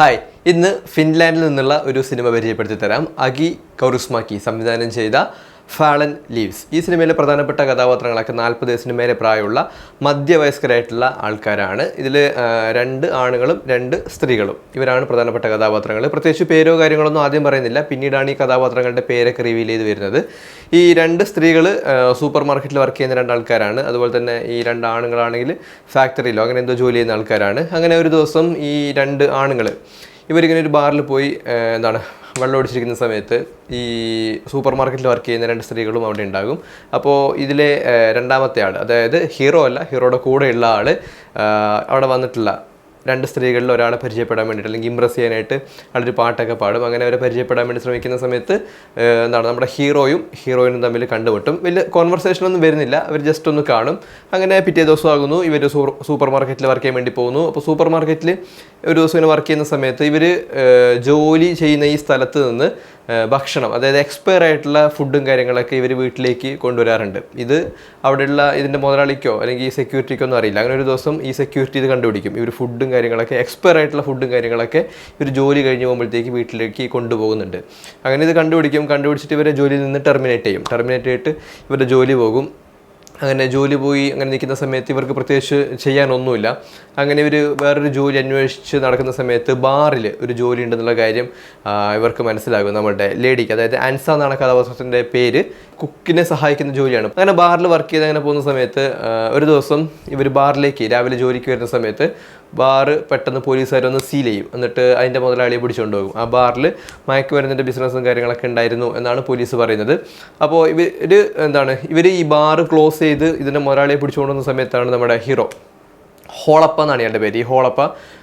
Hi, ഇന്ന് ഫിൻലാൻഡിൽ നിന്നുള്ള ഒരു സിനിമ പരിചയപ്പെടുത്തി തരാം. അഗി കൗറുസ്മാക്കി സംവിധാനം ചെയ്ത ഫാളൻ ലീവ്സ്. ഈ സിനിമയിലെ പ്രധാനപ്പെട്ട കഥാപാത്രങ്ങളൊക്കെ 40 വയസ്സിന് മേലെ പ്രായമുള്ള മധ്യവയസ്കരായിട്ടുള്ള ആൾക്കാരാണ്. ഇതിൽ 2 ആണുങ്ങളും 2 സ്ത്രീകളും ഇവരാണ് പ്രധാനപ്പെട്ട കഥാപാത്രങ്ങൾ. പ്രത്യേകിച്ച് പേരോ കാര്യങ്ങളൊന്നും ആദ്യം പറയുന്നില്ല, പിന്നീടാണ് ഈ കഥാപാത്രങ്ങളുടെ പേരൊക്കെ റിവീൽ ചെയ്ത് വരുന്നത്. ഈ 2 സ്ത്രീകൾ സൂപ്പർ മാർക്കറ്റിൽ വർക്ക് ചെയ്യുന്ന 2 ആൾക്കാരാണ്. അതുപോലെ തന്നെ ഈ 2 ആണുങ്ങളാണെങ്കിൽ ഫാക്ടറിയിലോ അങ്ങനെ എന്തോ ജോലി ചെയ്യുന്ന ആൾക്കാരാണ്. അങ്ങനെ ഒരു ദിവസം ഈ 2 ആണുങ്ങൾ ഇവരിങ്ങനെ ഒരു ബാറിൽ പോയി വെള്ളം ഒടിച്ചിരിക്കുന്ന സമയത്ത് ഈ സൂപ്പർ മാർക്കറ്റിൽ വർക്ക് ചെയ്യുന്ന 2 സ്ത്രീകളും അവിടെ ഉണ്ടാകും. അപ്പോൾ ഇതിലെ രണ്ടാമത്തെ ആൾ, അതായത് ഹീറോ അല്ല, ഹീറോയുടെ കൂടെയുള്ള ആൾ അവിടെ വന്നിട്ടുള്ള 2 സ്ത്രീകളിൽ ഒരാളെ പരിചയപ്പെടാൻ വേണ്ടിയിട്ട് അല്ലെങ്കിൽ ഇമ്പ്രസ് ചെയ്യാനായിട്ട് ആളൊരു പാട്ടൊക്കെ പാടും. അങ്ങനെ അവരെ പരിചയപ്പെടാൻ വേണ്ടി ശ്രമിക്കുന്ന സമയത്ത് നമ്മുടെ ഹീറോയിനും തമ്മിൽ കണ്ടുമുട്ടും. വലിയ കോൺവെർസേഷനൊന്നും വരുന്നില്ല, അവർ ജസ്റ്റ് ഒന്ന് കാണും. അങ്ങനെ പിറ്റേ ദിവസം ആകുന്നു, ഇവർ സൂപ്പർ മാർക്കറ്റിൽ വർക്ക് ചെയ്യാൻ വേണ്ടി പോകുന്നു. അപ്പോൾ സൂപ്പർ മാർക്കറ്റിൽ ഒരു ദിവസം ഇങ്ങനെ വർക്ക് ചെയ്യുന്ന സമയത്ത് ഇവർ ജോലി ചെയ്യുന്ന ഈ സ്ഥലത്ത് നിന്ന് ഭക്ഷണം, അതായത് എക്സ്പയർ ആയിട്ടുള്ള ഫുഡും കാര്യങ്ങളൊക്കെ ഇവർ വീട്ടിലേക്ക് കൊണ്ടുവരാറുണ്ട്. ഇത് അവിടെയുള്ള ഇതിൻ്റെ മുതലാളിക്കോ അല്ലെങ്കിൽ ഈ സെക്യൂരിറ്റിക്കോ ഒന്നും അറിയില്ല. അങ്ങനെ ഒരു ദിവസം ഈ സെക്യൂരിറ്റി ഇത് കണ്ടുപിടിക്കും. ഇവർ ഫുഡും കാര്യങ്ങളൊക്കെ എക്സ്പയർ ആയിട്ടുള്ള ഫുഡും കാര്യങ്ങളൊക്കെ ഇവർ ജോലി കഴിഞ്ഞ് പോകുമ്പോഴത്തേക്ക് വീട്ടിലേക്ക് കൊണ്ടുപോകുന്നുണ്ട്. അങ്ങനെ ഇത് കണ്ടുപിടിച്ചിട്ട് ഇവരെ ജോലിയിൽ നിന്ന് ടെർമിനേറ്റ് ചെയ്തിട്ട് ഇവരുടെ ജോലി പോകും. അങ്ങനെ ജോലി പോയി അങ്ങനെ നിൽക്കുന്ന സമയത്ത് ഇവർക്ക് പ്രത്യേകിച്ച് ചെയ്യാനൊന്നുമില്ല. അങ്ങനെ ഇവർ വേറൊരു ജോലി അന്വേഷിച്ച് നടക്കുന്ന സമയത്ത് ബാറിൽ ഒരു ജോലി ഉണ്ടെന്നുള്ള കാര്യം ഇവർക്ക് മനസ്സിലാകും. നമ്മുടെ ലേഡിക്ക്, അതായത് ആൻസ എന്നാണ് കഥാപാത്രത്തിൻ്റെ പേര്, കുക്കിനെ സഹായിക്കുന്ന ജോലിയാണ്. അങ്ങനെ ബാറിൽ വർക്ക് ചെയ്ത് അങ്ങനെ പോകുന്ന സമയത്ത് ഒരു ദിവസം ഇവർ ബാറിലേക്ക് രാവിലെ ജോലിക്ക് വരുന്ന സമയത്ത് ബാറ് പെട്ടെന്ന് പോലീസുകാരൊന്ന് സീൽ ചെയ്യും. എന്നിട്ട് അതിൻ്റെ മുതലാളിയെ പിടിച്ചുകൊണ്ട് പോകും. ആ ബാറിൽ മയക്കുമരുന്നിൻ്റെ ബിസിനസ്സും കാര്യങ്ങളൊക്കെ ഉണ്ടായിരുന്നു എന്നാണ് പോലീസ് പറയുന്നത്. അപ്പോൾ ഇവർ ഈ ബാറ് ക്ലോസ് ചെയ്ത് ഇതിൻ്റെ മുതലാളിയെ പിടിച്ചുകൊണ്ട് വന്ന സമയത്താണ് നമ്മുടെ ഹീറോ, ഹോളപ്പ എന്നാണ് ഇയാളുടെ പേര്, ഈ ഹോളപ്പ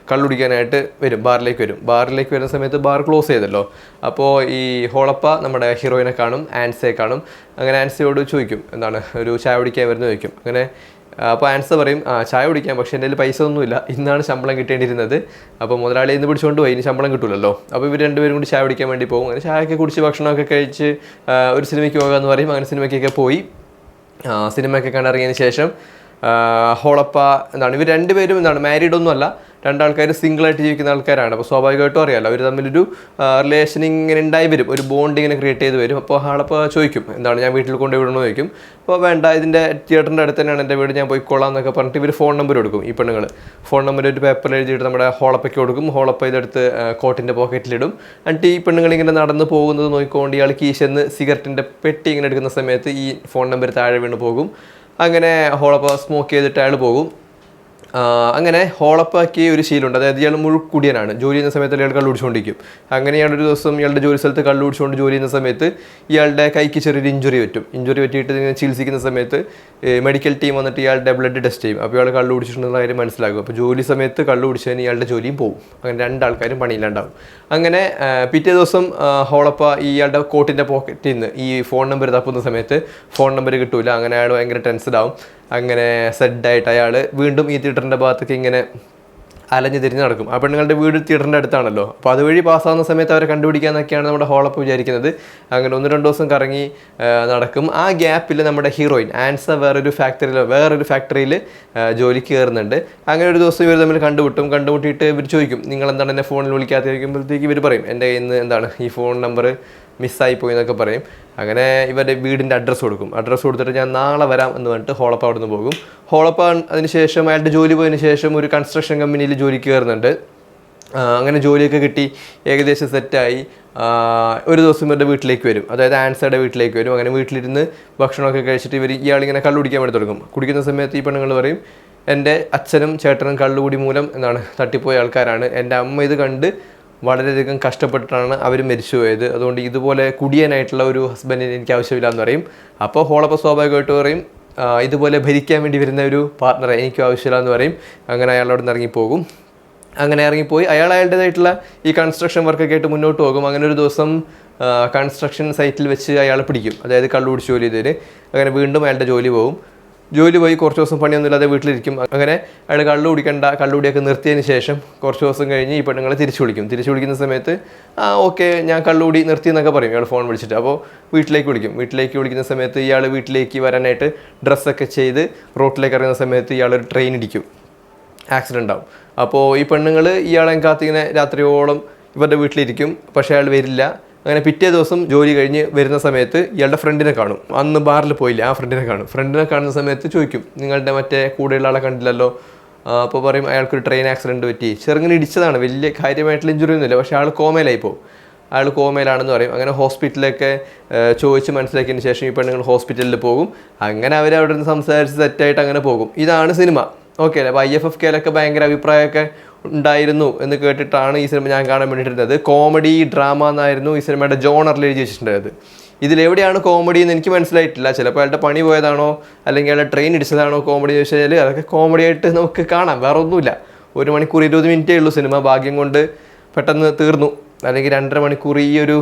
കള്ളുടിക്കാനായിട്ട് ബാറിലേക്ക് വരുന്ന സമയത്ത് ബാർ ക്ലോസ് ചെയ്തല്ലോ. അപ്പോൾ ഈ ഹോളപ്പ നമ്മുടെ ഹീറോയിനെ കാണും, ആൻസയെ കാണും. അങ്ങനെ ആൻസയോട് ചോദിക്കും, ഒരു ചായ കുടിക്കാൻ വരുന്ന ചോദിക്കും. അങ്ങനെ അപ്പോൾ ആൻസർ പറയും, ചായ കുടിക്കാം, പക്ഷേ എൻ്റെ കയ്യിൽ പൈസ ഒന്നുമില്ല, ഇന്നാണ് ശമ്പളം കിട്ടേണ്ടിയിരുന്നത്. അപ്പോൾ മുതലാളി ഇന്ന് പിടിച്ചുകൊണ്ട് പോയി, ഇനി ശമ്പളം കിട്ടില്ലല്ലോ. അപ്പോൾ ഇവർ 2 പേരും കൂടി ചായ കുടിക്കാൻ വേണ്ടി പോകും. അങ്ങനെ ചായയൊക്കെ കുടിച്ച് ഭക്ഷണമൊക്കെ കഴിച്ച് ഒരു സിനിമയ്ക്ക് പോകാമെന്ന് പറയും. അങ്ങനെ സിനിമയ്ക്കൊക്കെ പോയി സിനിമയൊക്കെ കണ്ടിറങ്ങിയതിന് ശേഷം ഹോളപ്പ ഇവർ 2 പേരും മാരീഡൊന്നും അല്ല, 2 ആൾക്കാർ സിംഗിളായിട്ട് ജീവിക്കുന്ന ആൾക്കാരാണ്. അപ്പോൾ സ്വാഭാവികമായിട്ടും അറിയാമല്ലോ, അവർ തമ്മിലൊരു റിലേഷൻ ഇങ്ങനെ ഉണ്ടായി വരും, ഒരു ബോണ്ട് ഇങ്ങനെ ക്രിയേറ്റ് ചെയ്ത് വരും. അപ്പോൾ ഹോളപ്പ ചോദിക്കും, ഞാൻ വീട്ടിൽ കൊണ്ടുവിടണമെന്ന് ചോദിക്കും. അപ്പോൾ വേണ്ട, ഇതിൻ്റെ തിയേറ്ററിൻ്റെ അടുത്ത് തന്നെയാണ് എൻ്റെ വീട്, ഞാൻ പോയിക്കോളാം എന്നൊക്കെ പറഞ്ഞിട്ട് ഇവർ ഫോൺ നമ്പർ കൊടുക്കും. ഈ പെണ്ണുങ്ങൾ ഫോൺ നമ്പർ ഒരു പേപ്പറിൽ എഴുതിയിട്ട് നമ്മുടെ ഹോളപ്പയ്ക്ക് കൊടുക്കും. ഹോളപ്പ ഇതെടുത്ത് കോട്ടിൻ്റെ പോക്കറ്റിലിടും. എന്നിട്ട് ഈ പെണ്ണുങ്ങൾ ഇങ്ങനെ നടന്ന് പോകുന്നത് നോക്കിക്കൊണ്ട് ഇയാൾ കീശെന്ന് സിഗരറ്റിൻ്റെ പെട്ടി ഇങ്ങനെ എടുക്കുന്ന സമയത്ത് ഈ ഫോൺ നമ്പർ താഴെ വീണ് പോകും. അങ്ങനെ ഹോളപ്പ സ്മോക്ക് ചെയ്തിട്ട് അയാൾ പോകും. അങ്ങനെ ഹോളപ്പാക്കി ഒരു ശീലമുണ്ട്, അതായത് ഇയാൾ മുഴുക്കുടിയനാണ്. ജോലി ചെയ്യുന്ന സമയത്ത് ഇയാൾ കള്ളുപിടിച്ചുകൊണ്ടിരിക്കും. അങ്ങനെ ഇയാളൊരു ദിവസം ഇയാളുടെ ജോലി സ്ഥലത്ത് കള്ളുപിടിച്ചുകൊണ്ട് ജോലി ചെയ്യുന്ന സമയത്ത് ഇയാളുടെ കൈക്ക് ചെറിയൊരു ഇഞ്ചുറി പറ്റിയിട്ട് ഇങ്ങനെ ചികിത്സിക്കുന്ന സമയത്ത് മെഡിക്കൽ ടീം വന്നിട്ട് ഇയാളുടെ ബ്ലഡ് ടെസ്റ്റ് ചെയ്യും. അപ്പോൾ ഇയാൾ കള്ളുപിടിച്ചിട്ടുണ്ടെന്ന കാര്യം മനസ്സിലാകും. അപ്പോൾ ജോലി സമയത്ത് കള്ളുപിടിച്ചതിന് ഇയാളുടെ ജോലിയും പോകും. അങ്ങനെ 2 ആൾക്കാരും പണിയില്ലാണ്ടാവും. അങ്ങനെ പിറ്റേ ദിവസം ഹോളപ്പ ഇയാളുടെ കോട്ടിൻ്റെ പോക്കറ്റിൽ നിന്ന് ഈ ഫോൺ നമ്പർ തപ്പുന്ന സമയത്ത് ഫോൺ നമ്പർ കിട്ടൂല. അങ്ങനെ അയാൾ ഭയങ്കര ടെൻസ്ഡാവും. അങ്ങനെ സെഡായിട്ട് അയാൾ വീണ്ടും ഈ തിയേറ്ററിൻ്റെ ഭാഗത്തേക്ക് ഇങ്ങനെ അലഞ്ഞ് തിരിഞ്ഞ് നടക്കും. ആ പെണ്ണുങ്ങളുടെ വീട് തിയേറ്ററിൻ്റെ അടുത്താണല്ലോ. അപ്പോൾ അതുവഴി പാസ്സാകുന്ന സമയത്ത് അവരെ കണ്ടുപിടിക്കാമെന്നൊക്കെയാണ് നമ്മുടെ ഹോളപ്പ് വിചാരിക്കുന്നത്. അങ്ങനെ 1-2 ദിവസം കറങ്ങി നടക്കും. ആ ഗ്യാപ്പിൽ നമ്മുടെ ഹീറോയിൻ ആൻസ വേറൊരു ഫാക്ടറിയിൽ ജോലിക്ക് കയറുന്നുണ്ട്. അങ്ങനെ ഒരു ദിവസം ഇവർ തമ്മിൽ കണ്ടുമുട്ടിയിട്ട് ഇവർ ചോദിക്കും, നിങ്ങൾ എന്താണ് എന്നെ ഫോണിൽ വിളിക്കാതിരിക്കുമ്പോഴത്തേക്ക് ഇവർ പറയും, എൻ്റെ കയ്യിൽ നിന്ന് ഈ ഫോൺ നമ്പർ മിസ്സായിപ്പോയി എന്നൊക്കെ പറയും. അങ്ങനെ ഇവരുടെ വീടിൻ്റെ അഡ്രസ്സ് കൊടുത്തിട്ട് ഞാൻ നാളെ വരാം എന്ന് പറഞ്ഞിട്ട് ഹോളപ്പ അവിടെ നിന്ന് പോകും. ഹോളപ്പ അതിനുശേഷം അയാളുടെ ജോലി പോയതിന് ശേഷം ഒരു കൺസ്ട്രക്ഷൻ കമ്പനിയിൽ ജോലിക്ക് കയറുന്നുണ്ട്. അങ്ങനെ ജോലിയൊക്കെ കിട്ടി ഏകദേശം സെറ്റായി. ഒരു ദിവസം ഇവരുടെ വീട്ടിലേക്ക് വരും, അതായത് ആൻസയുടെ വീട്ടിലേക്ക് വരും. അങ്ങനെ വീട്ടിലിരുന്ന് ഭക്ഷണമൊക്കെ കഴിച്ചിട്ട് ഇയാളിങ്ങനെ കള്ളു കുടിക്കാൻ വേണ്ടി തുടങ്ങും. കുടിക്കുന്ന സമയത്ത് ഈ പെണ്ണുങ്ങൾ പറയും, എൻ്റെ അച്ഛനും ചേട്ടനും കള്ളുകൂടി മൂലം തട്ടിപ്പോയ ആൾക്കാരാണ്, എൻ്റെ അമ്മ ഇത് കണ്ട് വളരെയധികം കഷ്ടപ്പെട്ടിട്ടാണ് അവർ മരിച്ചുപോയത്, അതുകൊണ്ട് ഇതുപോലെ കുടിയനായിട്ടുള്ള ഒരു ഹസ്ബൻഡിന് എനിക്ക് ആവശ്യമില്ല എന്ന് പറയും. അപ്പോൾ ഹോളപ്പ സ്വാഭാവികമായിട്ട് പറയും, ഇതുപോലെ ഭരിക്കാൻ വേണ്ടി വരുന്ന ഒരു പാർട്ട്ണറെ എനിക്കും ആവശ്യമില്ല എന്ന് പറയും. അങ്ങനെ അയാളോട് നിന്ന് ഇറങ്ങിപ്പോകും. അങ്ങനെ ഇറങ്ങിപ്പോയി അയാളുടേതായിട്ടുള്ള ഈ കൺസ്ട്രക്ഷൻ വർക്കൊക്കെ ആയിട്ട് മുന്നോട്ട് പോകും. അങ്ങനെ ഒരു ദിവസം കൺസ്ട്രക്ഷൻ സൈറ്റിൽ വെച്ച് അയാളെ പിടിക്കും, അതായത് കള്ളുപിടിച്ച് ജോലി ചെയ്തതിന്. അങ്ങനെ വീണ്ടും അയാളുടെ ജോലി പോയി കുറച്ച് ദിവസം പണിയൊന്നുമില്ലാതെ വീട്ടിലിരിക്കും. അങ്ങനെ അയാൾ കള്ളുകുടിയൊക്കെ നിർത്തിയതിന് ശേഷം കുറച്ച് ദിവസം കഴിഞ്ഞ് ഈ പെണ്ണുങ്ങളെ തിരിച്ചു വിളിക്കുന്ന സമയത്ത് ഓക്കെ ഞാൻ കള്ളുകുടി നിർത്തി എന്നൊക്കെ പറയും ഇയാൾ ഫോൺ വിളിച്ചിട്ട്. അപ്പോൾ വീട്ടിലേക്ക് വിളിക്കുന്ന സമയത്ത് ഇയാൾ വീട്ടിലേക്ക് വരാനായിട്ട് ഡ്രസ്സൊക്കെ ചെയ്ത് റോട്ടിലേക്ക് ഇറങ്ങുന്ന സമയത്ത് ഇയാളൊരു ട്രെയിൻ ഇടിക്കും. ആക്സിഡൻ്റ് ആവും. അപ്പോൾ ഈ പെണ്ണുങ്ങൾ ഇയാളെ കാത്തിങ്ങനെ രാത്രിയോളം ഇവരുടെ വീട്ടിലിരിക്കും, പക്ഷേ അയാൾ വരില്ല. അങ്ങനെ പിറ്റേ ദിവസം ജോലി കഴിഞ്ഞ് വരുന്ന സമയത്ത് ഇയാളുടെ ഫ്രണ്ടിനെ കാണും. അന്ന് ബാറിൽ പോയില്ല, ആ ഫ്രണ്ടിനെ കാണും. ഫ്രണ്ടിനെ കാണുന്ന സമയത്ത് ചോദിക്കും, നിങ്ങളുടെ മറ്റേ കൂടെയുള്ള ആളെ കണ്ടില്ലല്ലോ. അപ്പോൾ പറയും അയാൾക്കൊരു ട്രെയിൻ ആക്സിഡൻറ്റ് പറ്റി, ചെറുങ്ങനെ ഇടിച്ചതാണ്, വലിയ കാര്യമായിട്ടുള്ള ഇഞ്ചുറി ഒന്നുമില്ല, പക്ഷേ ആൾ കോമയിലായി പോകും. അയാൾ കോമയിലാണെന്ന് പറയും. അങ്ങനെ ഹോസ്പിറ്റലിലൊക്കെ ചോദിച്ച് മനസ്സിലാക്കിയതിന് ശേഷം ഈ പെണ്ണുങ്ങൾ ഹോസ്പിറ്റലിൽ പോകും. അങ്ങനെ അവർ അവിടെ നിന്ന് സംസാരിച്ച് സെറ്റായിട്ട് അങ്ങനെ പോകും. ഇതാണ് സിനിമ. ഓക്കെ അല്ലേ? അപ്പോൾ IFFKയിലൊക്കെ ഭയങ്കര അഭിപ്രായമൊക്കെ ഉണ്ടായിരുന്നു എന്ന് കേട്ടിട്ടാണ് ഈ സിനിമ ഞാൻ കാണാൻ വേണ്ടിയിരുന്നത്. കോമഡി ഡ്രാമ എന്നായിരുന്നു ഈ സിനിമയുടെ ജോണറിൽ എഴുതി വെച്ചിട്ടുണ്ടായത്. ഇതിലെവിടെയാണ് കോമഡി എന്ന് എനിക്ക് മനസ്സിലായിട്ടില്ല. ചിലപ്പോൾ അയാളുടെ പണി പോയതാണോ അല്ലെങ്കിൽ അയാളുടെ ട്രെയിൻ ഇടിച്ചതാണോ കോമഡി എന്ന് ചോദിച്ചാൽ അതൊക്കെ കോമഡി ആയിട്ട് നമുക്ക് കാണാം, വേറെ ഒന്നുമില്ല. 1 മണിക്കൂർ 20 മിനിറ്റേ ഉള്ളൂ സിനിമ. ഭാഗ്യം കൊണ്ട് പെട്ടെന്ന് തീർന്നു. അല്ലെങ്കിൽ 2.5 മണിക്കൂർ ഈ ഒരു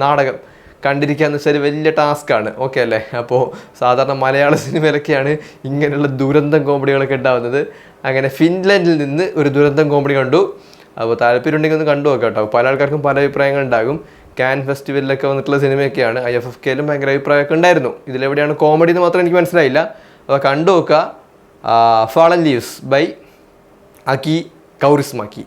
നാടകം കണ്ടിരിക്കുക എന്ന് വെച്ചാൽ വലിയ ടാസ്ക്കാണ്. ഓക്കെ അല്ലേ? അപ്പോൾ സാധാരണ മലയാള സിനിമയിലൊക്കെയാണ് ഇങ്ങനെയുള്ള ദുരന്തം കോമഡികളൊക്കെ ഉണ്ടാകുന്നത്. അങ്ങനെ ഫിൻലാൻഡിൽ നിന്ന് ഒരു ദുരന്തം കോമഡി കണ്ടു. അപ്പോൾ താല്പര്യം ഉണ്ടെങ്കിൽ ഒന്ന് കണ്ടു നോക്കാം കേട്ടോ. പല ആൾക്കാർക്കും പല അഭിപ്രായങ്ങൾ ഉണ്ടാകും. കാൻ ഫെസ്റ്റിവലിലൊക്കെ വന്നിട്ടുള്ള സിനിമയൊക്കെയാണ്. IFFKയിലും ഭയങ്കര അഭിപ്രായമൊക്കെ ഉണ്ടായിരുന്നു. ഇതിലെവിടെയാണ് കോമഡി എന്ന് മാത്രം എനിക്ക് മനസ്സിലായില്ല. അപ്പോൾ കണ്ടു നോക്കുക. Fallen leaves by Aki കൗറിസ്മാക്കി.